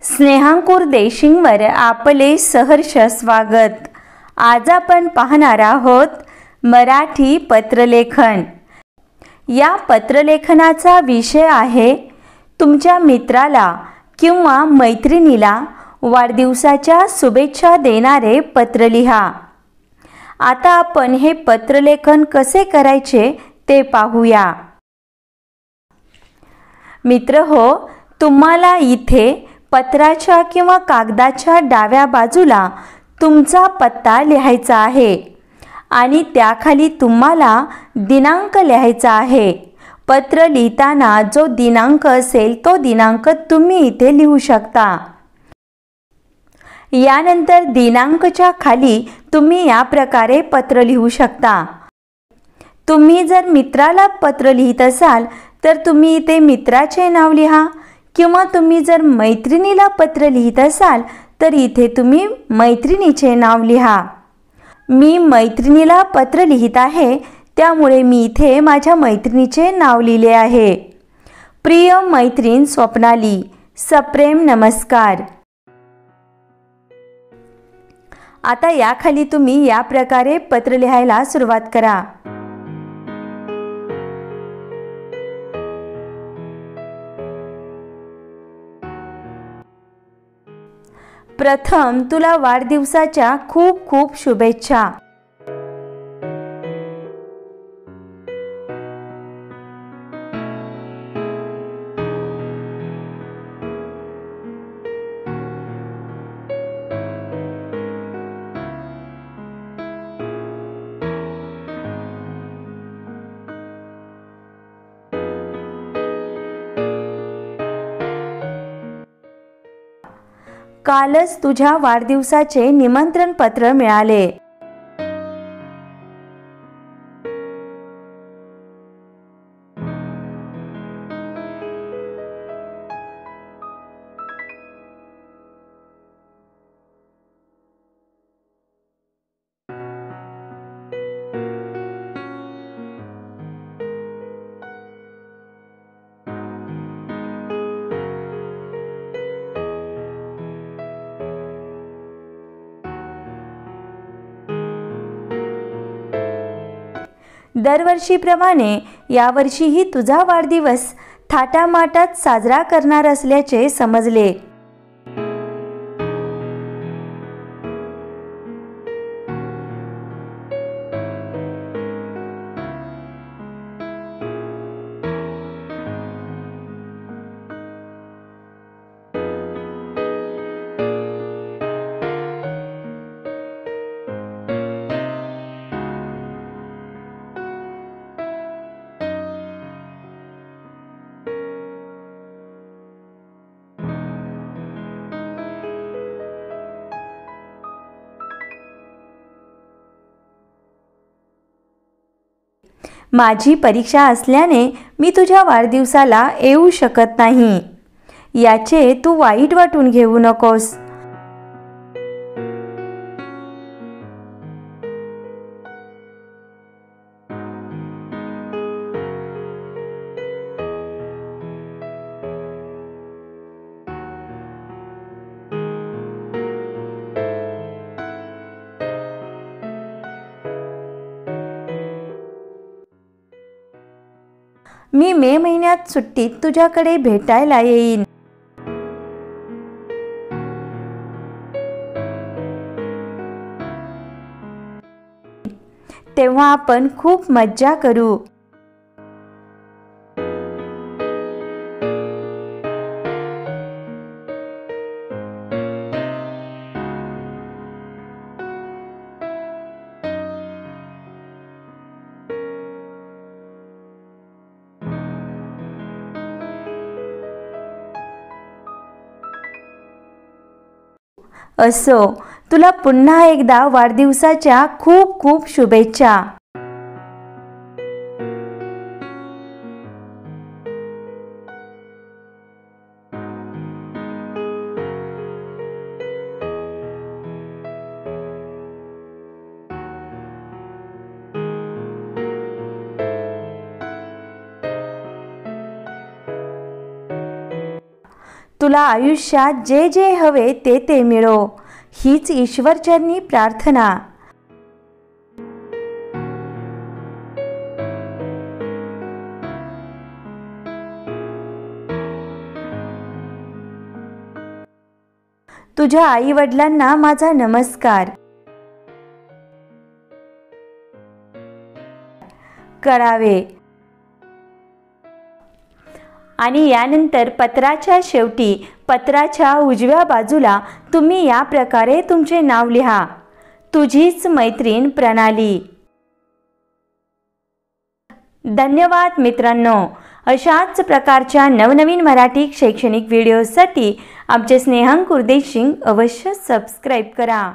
स्नेहांकुर देशिंगवर आपले सहर्ष स्वागत। आज आपण पाहणार आहोत मराठी पत्रलेखन। या पत्रलेखनाचा विषय आहे तुमच्या मित्राला किंवा मैत्रिणीला वाढदिवसाच्या शुभेच्छा देणारे पत्र लिहा। आता आपण हे पत्रलेखन कसे करायचे ते पाहूया। मित्रहो, तुम्हाला इथे पत्राच्या किंवा कागदाच्या डाव्या बाजूला तुमचा पत्ता लिहायचा आहे आणि त्याखाली तुम्हाला दिनांक लिहायचा आहे। पत्र लिहिताना जो दिनांक असेल तो दिनांक तुम्ही इथे लिहू शकता। यानंतर दिनांकाच्या खाली तुम्ही या प्रकारे पत्र लिहू शकता। तुम्ही जर मित्राला पत्र लिहित असाल तर तुम्ही इथे मित्राचे नाव लिहा, किंवा तुम्ही जर मैत्रिणीला पत्र लिहित असाल तर इथे तुम्ही मैत्रिणीचे नाव लिहा। मी मैत्रिणीला पत्र लिहित आहे त्यामुळे मी इथे माझ्या मैत्रिणीचे नाव लिहिले आहे। प्रिय मैत्रीण स्वप्नाली, सप्रेम नमस्कार। आता याखाली तुम्ही या प्रकारे पत्र लिहायला सुरुवात करा। प्रथम तुला वाढदिवसाच्या खूप खूप शुभेच्छा। कालच तुझ्या वाढदिवसाचे निमंत्रण पत्र मिळाले। दरवर्षीप्रमाणे यावर्षीही तुझा वाढदिवस थाटामाटात साजरा करणार असल्याचे समजले। माझी परीक्षा असल्याने मी तुझ्या वाढदिवसाला येऊ शकत नाही, याचे तू वाईट वाटून घेऊ नकोस। मी मे महिन्यात सुट्टीत तुझ्याकडे भेटायला येईन। तेव्हा आपण खूप मज्जा करू। असो, तुला पुन्हा एकदा वाढदिवसाच्या खूप खूप शुभेच्छा। तुला आयुष्यात जे जे हवे ते ते मिळो, हीच ईश्वरचरणी प्रार्थना. तुझ्या आई वडिलांना माझा नमस्कार. करावे. आणि यानंतर पत्राच्या शेवटी पत्राच्या उजव्या बाजूला तुम्ही या प्रकारे तुमचे नाव लिहा. तुझीच मैत्रीण प्रणाली. धन्यवाद मित्रांनो. अशाच प्रकारच्या नवनवीन मराठी शैक्षणिक व्हिडिओसाठी आमचे स्नेहांक उर्देशिंग अवश्य सबस्क्राईब करा.